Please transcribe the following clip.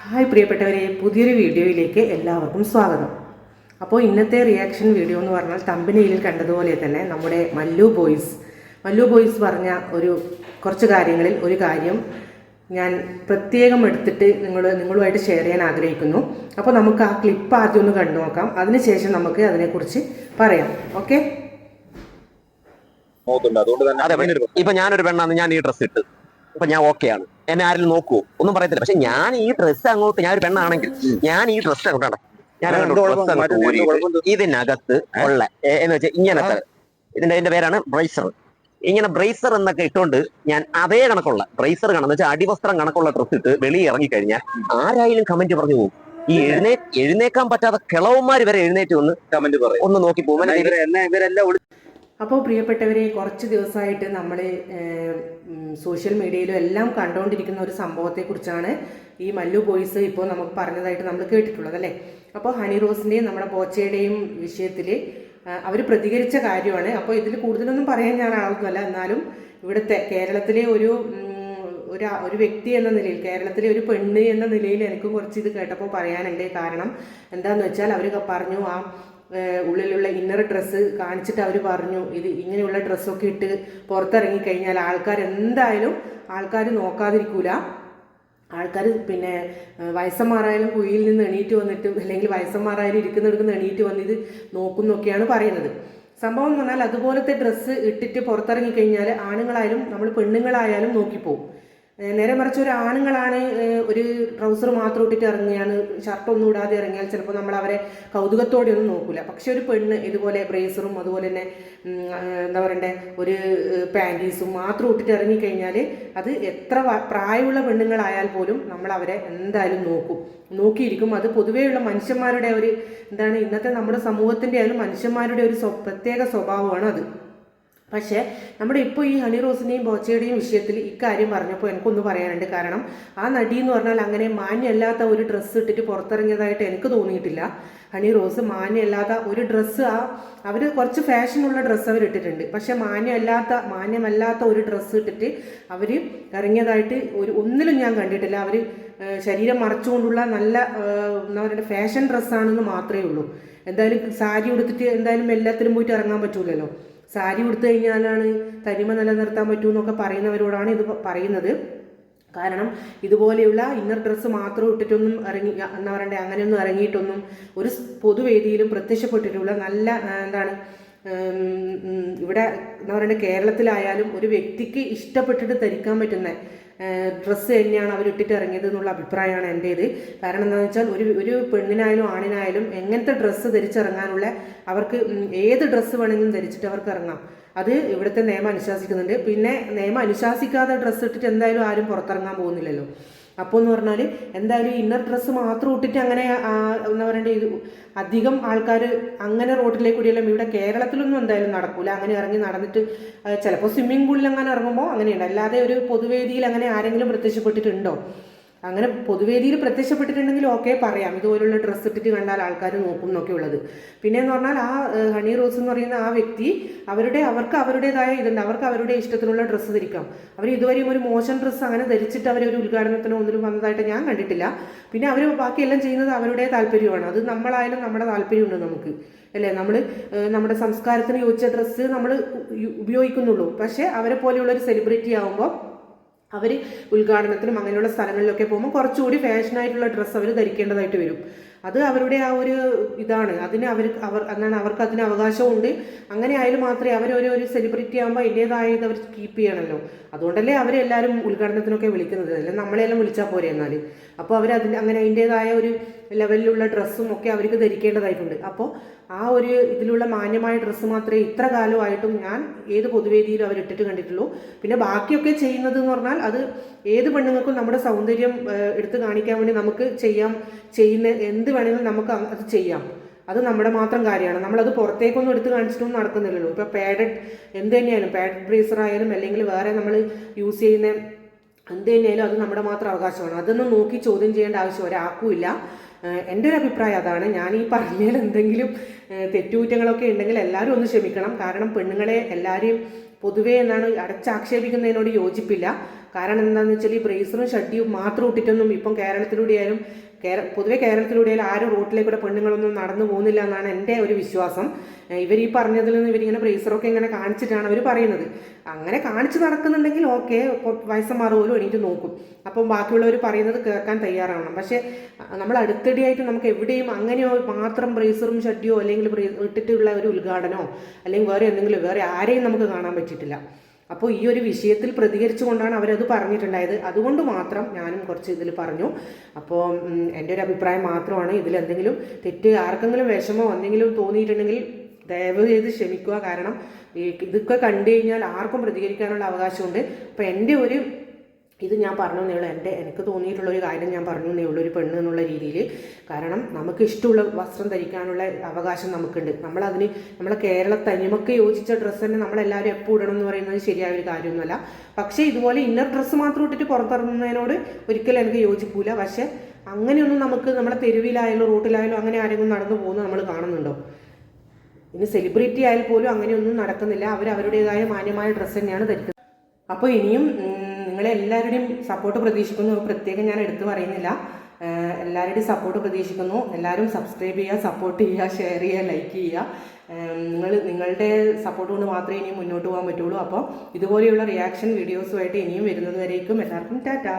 Hi പ്രിയപ്പെട്ടവരെ, പുതിയൊരു വീഡിയോയിലേക്ക് എല്ലാവർക്കും സ്വാഗതം. അപ്പോൾ ഇന്നത്തെ റിയാക്ഷൻ വീഡിയോ എന്ന് പറഞ്ഞാൽ തമ്പനിയിൽ കണ്ടതുപോലെ തന്നെ നമ്മുടെ മല്ലു ബോയ്സ് പറഞ്ഞ കുറച്ച് കാര്യങ്ങളിൽ ഒരു കാര്യം ഞാൻ പ്രത്യേകം എടുത്തിട്ട് നിങ്ങളുമായിട്ട് ഷെയർ ചെയ്യാൻ ആഗ്രഹിക്കുന്നു. അപ്പോൾ നമുക്ക് ആ ക്ലിപ്പ് ആദ്യം ഒന്ന് കണ്ടു നോക്കാം, അതിനുശേഷം നമുക്ക് അതിനെക്കുറിച്ച് പറയാം. ഓക്കെ? ഇപ്പൊ ഞാനൊരു പെണ്ണാണ്, ഞാൻ ഈ ഡ്രസ്സ് ഇട്ട് ഇപ്പൊ ഞാൻ ഓക്കെയാണ്, എന്നെ ആരെങ്കിലും നോക്കുവോ ഒന്നും പറയത്തില്ല. പക്ഷെ ഞാൻ ഈ ഡ്രസ്സ് അങ്ങോട്ട്, ഞാൻ ഒരു പെണ്ണാണെങ്കിൽ ഞാൻ ഈ ഡ്രസ്സ് അങ്ങോട്ടാണ്, ഞാൻ ഇതിനകത്ത് ഉള്ള എന്ന് വെച്ചാൽ ഇങ്ങനത്തെ ഇതിന്റെ പേരാണ് ബ്രേസർ. ഇങ്ങനെ ബ്രേസർ എന്നൊക്കെ ഇട്ടുകൊണ്ട് ഞാൻ അതേ കണക്കുള്ള ബ്രേസർ കണെന്ന് വെച്ചാൽ അടിവസ്ത്രം കണക്കുള്ള ഡ്രസ്സ് ഇട്ട് വെളിയിൽ ഇറങ്ങിക്കഴിഞ്ഞാൽ ആരായാലും കമന്റ് പറഞ്ഞു പോകും. ഈ എഴുന്നേക്കാൻ പറ്റാത്ത കിളവന്മാർ വരെ എഴുന്നേറ്റ് വന്ന് കമന്റ് പറയും, ഒന്ന് നോക്കി പോകും. അപ്പോൾ പ്രിയപ്പെട്ടവരെ, കുറച്ച് ദിവസമായിട്ട് നമ്മൾ സോഷ്യൽ മീഡിയയിലും എല്ലാം കണ്ടുകൊണ്ടിരിക്കുന്ന ഒരു സംഭവത്തെക്കുറിച്ചാണ് ഈ മല്ലു ബോയ്സ് ഇപ്പോൾ നമുക്ക് പറഞ്ഞതായിട്ട് നമ്മൾ കേട്ടിട്ടുള്ളത്, അല്ലേ? അപ്പോൾ ഹണി റോസിൻ്റെയും നമ്മുടെ ബോച്ചയുടെയും വിഷയത്തിൽ അവർ പ്രതികരിച്ച കാര്യമാണ്. അപ്പോൾ ഇതിൽ കൂടുതലൊന്നും പറയാൻ ഞാൻ ആളൊന്നുമല്ല, എന്നാലും ഇവിടുത്തെ കേരളത്തിലെ ഒരു വ്യക്തി എന്ന നിലയിൽ, കേരളത്തിലെ ഒരു പെണ്ണ് എന്ന നിലയിൽ എനിക്കും കുറച്ച് ഇത് കേട്ടപ്പോൾ പറയാനുണ്ട്. കാരണം എന്താണെന്ന് വെച്ചാൽ അവർ പറഞ്ഞു, ആ ഉള്ളിലുള്ള ഇന്നർ ഡ്രസ്സ് കാണിച്ചിട്ട് അവർ പറഞ്ഞു, ഇത് ഇങ്ങനെയുള്ള ഡ്രസ്സൊക്കെ ഇട്ട് പുറത്തിറങ്ങിക്കഴിഞ്ഞാൽ ആൾക്കാർ നോക്കാതിരിക്കൂല. ആൾക്കാർ പിന്നെ വയസ്സന്മാരായാലും കുഴിയിൽ നിന്ന് എണീറ്റ് വന്നിട്ട്, അല്ലെങ്കിൽ വയസ്സന്മാരായാലും ഇരിക്കുന്നിടത്ത് എണീറ്റ് വന്ന് ഇത് നോക്കുന്നൊക്കെയാണ് പറയുന്നത്. സംഭവം എന്ന് പറഞ്ഞാൽ അതുപോലത്തെ ഡ്രസ്സ് ഇട്ടിട്ട് പുറത്തിറങ്ങിക്കഴിഞ്ഞാൽ ആണുങ്ങളായാലും നമ്മൾ പെണ്ണുങ്ങളായാലും നോക്കിപ്പോവും. നേരെ മറിച്ച് ഒരു ആണുങ്ങളാണ് ഒരു ട്രൗസർ മാത്രം ഇട്ടിട്ട് ഇറങ്ങിയാണ്, ഷർട്ടൊന്നും ഇടാതെ ഇറങ്ങിയാൽ ചിലപ്പോൾ നമ്മൾ അവരെ കൗതുകത്തോടെ ഒന്നും നോക്കില്ല. പക്ഷെ ഒരു പെണ്ണ് ഇതുപോലെ ബ്രേസറും അതുപോലെ തന്നെ എന്താ പറയണ്ടേ ഒരു പാൻറ്റീസും മാത്രം ഇട്ടിട്ട് ഇറങ്ങിക്കഴിഞ്ഞാൽ അത് എത്ര പ്രായമുള്ള പെണ്ണുങ്ങളായാൽ പോലും നമ്മൾ അവരെ എന്തായാലും നോക്കിയിരിക്കും. അത് പൊതുവെയുള്ള മനുഷ്യന്മാരുടെ ഇന്നത്തെ നമ്മുടെ സമൂഹത്തിൻ്റെ ആയാലും മനുഷ്യന്മാരുടെ ഒരു പ്രത്യേക സ്വഭാവമാണ് അത്. പക്ഷേ നമ്മുടെ ഇപ്പോൾ ഈ ഹണി റോസിൻ്റെയും ബോച്ചയുടെയും വിഷയത്തിൽ ഇക്കാര്യം പറഞ്ഞപ്പോൾ എനിക്കൊന്ന് പറയാനുണ്ട്. കാരണം ആ നടി എന്ന് പറഞ്ഞാൽ അങ്ങനെ മാന്യമല്ലാത്ത ഒരു ഡ്രസ്സ് ഇട്ടിട്ട് പുറത്തിറങ്ങിയതായിട്ട് എനിക്ക് തോന്നിയിട്ടില്ല. ഹണി റോസ് മാന്യമല്ലാത്ത ഒരു ഡ്രസ്സ്, അവർ കുറച്ച് ഫാഷനുള്ള ഡ്രസ്സ് അവർ ഇട്ടിട്ടുണ്ട്. പക്ഷെ മാന്യമല്ലാത്ത ഒരു ഡ്രസ്സ് ഇട്ടിട്ട് അവർ ഇറങ്ങിയതായിട്ട് ഒന്നിലും ഞാൻ കണ്ടിട്ടില്ല. അവർ ശരീരം മറച്ചുകൊണ്ടുള്ള നല്ല എന്താ പറയുക ഫാഷൻ ഡ്രസ്സാണെന്ന് മാത്രമേ ഉള്ളൂ. എന്തായാലും സാരി ഉടുത്തിട്ട് എന്തായാലും എല്ലാത്തിലും പോയിട്ട് ഇറങ്ങാൻ പറ്റൂലല്ലോ. സാരി ഉടുത്തു കഴിഞ്ഞാലാണ് തനിമ നിലനിർത്താൻ പറ്റൂന്നൊക്കെ പറയുന്നവരോടാണ് ഇത് പറയുന്നത്. കാരണം ഇതുപോലെയുള്ള ഇന്നർ ഡ്രസ്സ് മാത്രം ഇട്ടിട്ടൊന്നും എന്താ പറയണ്ടേ അങ്ങനെയൊന്നും ഇറങ്ങിയിട്ടൊന്നും ഒരു പൊതുവേദിയിലും പ്രത്യക്ഷപ്പെട്ടിട്ടുള്ള നല്ല ഇവിടെ എന്താ പറയണ്ടേ കേരളത്തിലായാലും ഒരു വ്യക്തിക്ക് ഇഷ്ടപ്പെട്ടിട്ട് ധരിക്കാൻ പറ്റുന്ന ഡ്രസ്സ് തന്നെയാണ് അവരിട്ടിട്ട് ഇറങ്ങിയത് എന്നുള്ള അഭിപ്രായമാണ് എൻ്റേത്. കാരണം എന്താണെന്ന് വെച്ചാൽ ഒരു പെണ്ണിനായാലും ആണിനായാലും എങ്ങനത്തെ ഡ്രസ്സ് ധരിച്ചിറങ്ങാനുള്ള, അവർക്ക് ഏത് ഡ്രസ്സ് വേണമെങ്കിലും ധരിച്ചിട്ട് അവർക്ക് ഇറങ്ങാം. അത് ഇവിടുത്തെ നിയമം അനുശാസിക്കുന്നുണ്ട്. പിന്നെ നിയമം അനുശാസിക്കാതെ ഡ്രസ്സ് ഇട്ടിട്ട് എന്തായാലും ആരും പുറത്തിറങ്ങാൻ പോകുന്നില്ലല്ലോ. അപ്പോൾ എന്ന് പറഞ്ഞാൽ എന്തായാലും ഇന്നർ ഡ്രസ്സ് മാത്രം ഇട്ടിട്ട് അങ്ങനെ എന്താ പറയണ്ടേ അധികം ആൾക്കാർ അങ്ങനെ റോഡിലേക്ക് കൂടിയെല്ലാം ഇവിടെ കേരളത്തിലൊന്നും എന്തായാലും നടക്കൂല. അങ്ങനെ ഇറങ്ങി നടന്നിട്ട് ചിലപ്പോൾ സ്വിമ്മിംഗ് പൂളിൽ അങ്ങനെ ഇറങ്ങുമ്പോൾ അങ്ങനെയുണ്ട്. അല്ലാതെ ഒരു പൊതുവേദിയിൽ അങ്ങനെ ആരെങ്കിലും പ്രത്യക്ഷപ്പെട്ടിട്ടുണ്ടോ? അങ്ങനെ പൊതുവേദിയിൽ പ്രത്യക്ഷപ്പെട്ടിട്ടുണ്ടെങ്കിൽ ഓക്കെ പറയാം, ഇതുപോലുള്ള ഡ്രസ്സ് ഇട്ടിട്ട് കണ്ടാൽ ആൾക്കാർ നോക്കും എന്നൊക്കെ ഉള്ളത്. പിന്നെയെന്ന് പറഞ്ഞാൽ ആ ഹണി റോസ് എന്ന് പറയുന്ന ആ വ്യക്തി അവർക്ക് അവരുടേതായ ഇതുണ്ട്, അവർക്ക് അവരുടെ ഇഷ്ടത്തിനുള്ള ഡ്രസ്സ് ധരിക്കാം. അവർ ഇതുവരെയും ഒരു മോശം ഡ്രസ്സ് അങ്ങനെ ധരിച്ചിട്ട് അവരൊരു ഉദ്ഘാടനത്തിനോ ഒന്നിനും വന്നതായിട്ട് ഞാൻ കണ്ടിട്ടില്ല. പിന്നെ അവർ ബാക്കിയെല്ലാം ചെയ്യുന്നത് അവരുടെ താല്പര്യമാണ്. അത് നമ്മളായാലും നമ്മുടെ താല്പര്യമുണ്ട് നമുക്ക്, അല്ലേ? നമ്മുടെ സംസ്കാരത്തിന് യോജിച്ച ഡ്രസ്സ് നമ്മൾ ഉപയോഗിക്കുന്നുള്ളൂ. പക്ഷേ അവരെ പോലെയുള്ളൊരു സെലിബ്രിറ്റി ആകുമ്പോൾ അവർ ഉദ്ഘാടനത്തിനും അങ്ങനെയുള്ള സ്ഥലങ്ങളിലൊക്കെ പോകുമ്പോൾ കുറച്ചുകൂടി ഫാഷനായിട്ടുള്ള ഡ്രസ്സ് അവർ ധരിക്കേണ്ടതായിട്ട് വരും. അത് അവരുടെ ആ ഒരു ഇതാണ്. അവർക്ക് അതിന് അവകാശമുണ്ട്. അങ്ങനെ ആയാലും മാത്രമേ ഒരു സെലിബ്രിറ്റി ആകുമ്പോൾ അതിൻ്റേതായ ഇത് അവർ കീപ്പ് ചെയ്യണമല്ലോ. അതുകൊണ്ടല്ലേ അവരെല്ലാവരും ഉദ്ഘാടനത്തിനൊക്കെ വിളിക്കുന്നത്, അല്ലെ നമ്മളെല്ലാം വിളിച്ചാൽ പോരെ എന്നാൽ. അപ്പോൾ അങ്ങനെ അതിൻ്റേതായ ഒരു ലെവലിലുള്ള ഡ്രസ്സും ഒക്കെ അവർക്ക് ധരിക്കേണ്ടതായിട്ടുണ്ട്. അപ്പോൾ ആ ഒരു ഇതിലുള്ള മാന്യമായ ഡ്രസ്സ് മാത്രമേ ഇത്ര കാലമായിട്ടും ഞാൻ ഏത് പൊതുവേദിയിലും അവരിട്ടിട്ട് കണ്ടിട്ടുള്ളൂ. പിന്നെ ബാക്കിയൊക്കെ ചെയ്യുന്നത് എന്ന് പറഞ്ഞാൽ അത് ഏത് പെണ്ണുങ്ങൾക്കും നമ്മുടെ സൗന്ദര്യം എടുത്ത് കാണിക്കാൻ വേണ്ടി നമുക്ക് ചെയ്യുന്ന എന്ത് വേണമെങ്കിലും നമുക്ക് അത് ചെയ്യാം. അത് നമ്മുടെ മാത്രം കാര്യമാണ്. നമ്മളത് പുറത്തേക്കൊന്നും എടുത്ത് കാണിച്ചിട്ടൊന്നും നടക്കുന്നില്ലല്ലോ. ഇപ്പോൾ എന്ത് തന്നെയായാലും പാഡഡ് ബ്രേസർ ആയാലും അല്ലെങ്കിൽ വേറെ നമ്മൾ യൂസ് ചെയ്യുന്ന എന്ത് തന്നെയായാലും അത് നമ്മുടെ മാത്രം അവകാശമാണ്. അതൊന്നും നോക്കി ചോദ്യം ചെയ്യേണ്ട ആവശ്യം ഒരാൾക്കുമില്ല. എൻ്റെ ഒരു അഭിപ്രായം അതാണ്. ഞാൻ ഈ പറഞ്ഞതിൽ എന്തെങ്കിലും തെറ്റുകുറ്റങ്ങളൊക്കെ ഉണ്ടെങ്കിൽ എല്ലാവരും ഒന്ന് ക്ഷമിക്കണം. കാരണം പെണ്ണുങ്ങളെ എല്ലാവരെയും പൊതുവേ അടച്ചാക്ഷേപിക്കുന്നതിനോട് യോജിപ്പില്ല. കാരണം എന്താണെന്ന് വെച്ചാൽ ഈ ബ്രേസറും ഷഡ്ഡിയും മാത്രം ഇട്ടിട്ടൊന്നും ഇപ്പം കേരളത്തിലൂടെയായാലും പൊതുവെ കേരളത്തിലൂടെയായാലും ആരും റോട്ടിലേക്കൂടെ പെണ്ണുങ്ങളൊന്നും നടന്നു പോകുന്നില്ല എന്നാണ് എൻ്റെ ഒരു വിശ്വാസം. ഇവർ ഈ പറഞ്ഞതിൽ നിന്ന് ഇവരിങ്ങനെ ബ്രേസറൊക്കെ ഇങ്ങനെ കാണിച്ചിട്ടാണ് അവർ പറയുന്നത്. അങ്ങനെ കാണിച്ച് നടക്കുന്നുണ്ടെങ്കിൽ ഓക്കെ, ഇപ്പോൾ വയസ്സന്മാർ പോലും എണീറ്റ് നോക്കും. അപ്പം ബാക്കിയുള്ളവർ പറയുന്നത് കേൾക്കാൻ തയ്യാറാവണം. പക്ഷേ നമ്മൾ അടുത്തടിയായിട്ട് നമുക്ക് എവിടെയും അങ്ങനെയോ മാത്രം ബ്രേസറും ഷഡ്ഡിയോ അല്ലെങ്കിൽ ഇട്ടിട്ടുള്ള ഒരു ഉദ്ഘാടനമോ അല്ലെങ്കിൽ വേറെ എന്തെങ്കിലും വേറെ ആരെയും നമുക്ക് കാണാൻ പറ്റിയിട്ടില്ല. അപ്പോൾ ഈ ഒരു വിഷയത്തിൽ പ്രതികരിച്ചുകൊണ്ടാണ് അവരത് പറഞ്ഞിട്ടുണ്ടായത്. അതുകൊണ്ട് മാത്രം ഞാനും കുറച്ച് ഇതിൽ പറഞ്ഞു. അപ്പോൾ എൻ്റെ ഒരു അഭിപ്രായം മാത്രമാണ്. ഇതിലെന്തെങ്കിലും തെറ്റ് ആർക്കെങ്കിലും വിഷമോ എന്തെങ്കിലും തോന്നിയിട്ടുണ്ടെങ്കിൽ ദയവ് ചെയ്ത് ക്ഷമിക്കുക. കാരണം ഇതൊക്കെ കണ്ടു കഴിഞ്ഞാൽ ആർക്കും പ്രതികരിക്കാനുള്ള അവകാശമുണ്ട്. അപ്പോൾ എൻ്റെ ഒരു ഇത് ഞാൻ പറഞ്ഞു എന്നേ ഉള്ളൂ. എനിക്ക് തോന്നിയിട്ടുള്ളൊരു കാര്യം ഞാൻ പറഞ്ഞു എന്നേ ഉള്ളൂ, ഒരു പെണ്ണ് എന്നുള്ള രീതിയിൽ. കാരണം നമുക്ക് ഇഷ്ടമുള്ള വസ്ത്രം ധരിക്കാനുള്ള അവകാശം നമുക്കുണ്ട്. നമ്മളെ കേരള തനിമക്ക് യോജിച്ച ഡ്രസ്സ് തന്നെ നമ്മളെല്ലാവരും എപ്പോൾ ഇടണം എന്ന് പറയുന്നത് ശരിയായ ഒരു കാര്യമൊന്നുമല്ല. പക്ഷേ ഇതുപോലെ ഇന്നർ ഡ്രസ്സ് മാത്രം ഇട്ടിട്ട് പുറത്തിറങ്ങുന്നതിനോട് ഒരിക്കലും എനിക്ക് യോജിപ്പില്ല. പക്ഷേ അങ്ങനെയൊന്നും നമുക്ക് നമ്മളെ തെരുവിലായാലും റോട്ടിലായാലും അങ്ങനെ ആരെങ്കിലും നടന്നു പോകുന്നത് നമ്മൾ കാണുന്നുണ്ടോ? ഇനി സെലിബ്രിറ്റി ആയാൽ പോലും അങ്ങനെയൊന്നും നടക്കുന്നില്ല. അവരുടേതായ മാന്യമായ ഡ്രസ്സ് തന്നെയാണ് ധരിക്കുന്നത്. അപ്പോൾ ഇനിയും നിങ്ങളെല്ലാവരുടെയും സപ്പോർട്ട് പ്രതീക്ഷിക്കുന്നു. പ്രത്യേകം ഞാൻ എടുത്തു പറയുന്നില്ല. എല്ലാവരുടെയും സപ്പോർട്ട് പ്രതീക്ഷിക്കുന്നു. എല്ലാവരും സബ്സ്ക്രൈബ് ചെയ്യുക, സപ്പോർട്ട് ചെയ്യുക, ഷെയർ ചെയ്യുക, ലൈക്ക് ചെയ്യുക. നിങ്ങളുടെ സപ്പോർട്ട് കൊണ്ട് മാത്രമേ ഇനിയും മുന്നോട്ട് പോകാൻ പറ്റുള്ളൂ. അപ്പോൾ ഇതുപോലെയുള്ള റിയാക്ഷൻ വീഡിയോസുമായിട്ട് ഇനിയും വരുന്നത് വരേക്കും എല്ലാവർക്കും ടാറ്റാ.